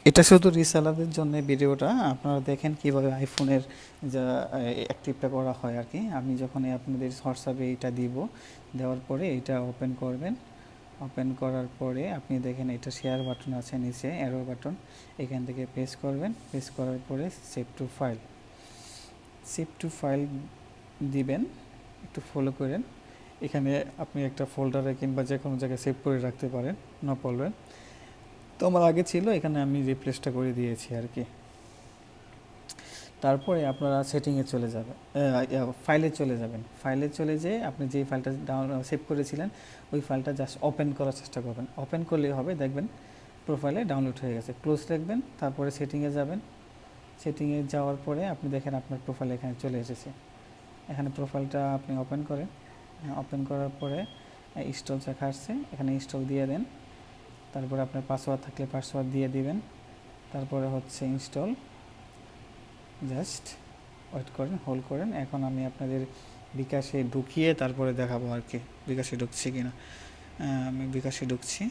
এটা শুধু রিসেলারদের জন্য ভিডিওটা, আপনারা দেখেন কিভাবে আইফোনের যা অ্যাক্টিভটা করা হয় আর কি। আমি যখন আপনাদের হোয়াটসঅ্যাপে এটা দিব, দেওয়ার পরে এটা ওপেন করবেন। ওপেন করার পরে আপনি দেখেন এটা শেয়ার বাটন আছে নিচে, অ্যারো বাটন, এখান থেকে পেস্ট করবেন। পেস্ট করার পরে সেভ টু ফাইল দিবেন, একটু ফলো করেন। এখানে আপনি একটা ফোল্ডারে কিংবা যে কোনো জায়গায় সেভ করে রাখতে পারেন, নো প্রবলেম। তো আমার আগে ছিল, এখানে আমি রিপ্লেসটা করে দিয়েছি আর কি। তারপরে আপনারা সেটিংয়ে চলে যাবেন, ফাইলে চলে যাবেন। ফাইলে চলে যেয়ে আপনি যেই ফাইলটা সেভ করেছিলেন ওই ফাইলটা জাস্ট ওপেন করার চেষ্টা করবেন। ওপেন করলেই হবে, দেখবেন প্রোফাইলে ডাউনলোড হয়ে গেছে। ক্লোজ রাখবেন, তারপরে সেটিংয়ে যাবেন। সেটিংয়ে যাওয়ার পরে আপনি দেখেন আপনার প্রোফাইল এখানে চলে এসেছে। এখানে প্রোফাইলটা আপনি ওপেন করেন। ওপেন করার পরে ইনস্টল লেখা আসছে, এখানে ইনস্টল দিয়ে দেন। তারপরে আপনার পাসওয়ার্ড থাকলে পাসওয়ার্ড দিয়ে দিবেন। তারপরে হচ্ছে ইনস্টল, জাস্ট ওয়েট করেন, হোল্ড করেন। এখন আমি আপনাদের বিকাশে ঢুকিয়ে তারপরে দেখাবো আর কি বিকাশে ঢুকছি কিনা। আমি বিকাশে ঢুকছি,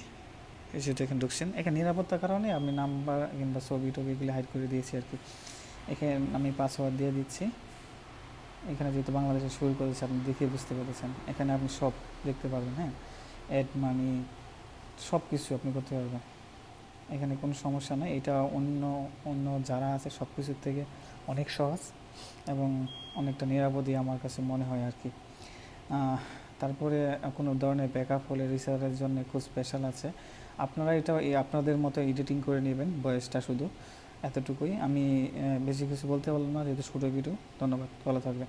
সেটা এখানে ঢুকছেন। এখানে নিরাপত্তার কারণে আমি নাম্বার কিংবা ছবি টবিগুলো হাইড করে দিয়েছি আর কি। এখানে আমি পাসওয়ার্ড দিয়ে দিচ্ছি। এখানে যেহেতু বাংলাদেশে শুরু করেছে, আপনি দেখে বুঝতে পেরেছেন। এখানে আপনি সব দেখতে পারবেন, হ্যাঁ, অ্যাড মানি সব কিছু আপনি করতে পারবেন। এখানে কোনো সমস্যা নেই। এটা অন্য অন্য যারা আছে সব কিছুর থেকে অনেক সহজ এবং অনেকটা নিরাপদই আমার কাছে মনে হয় আর কি। তারপরে কোনো ধরনের ব্যাকআপ হলে রিসার্চের জন্য খুব স্পেশাল আছে। আপনারা এটা আপনাদের মতো এডিটিং করে নেবেন, ভয়েসটা শুধু এতটুকুই। আমি বেশি কিছু বলতে পারলাম না, যেহেতু ছোটো ভিডিও। ধন্যবাদ, ভালো থাকবেন।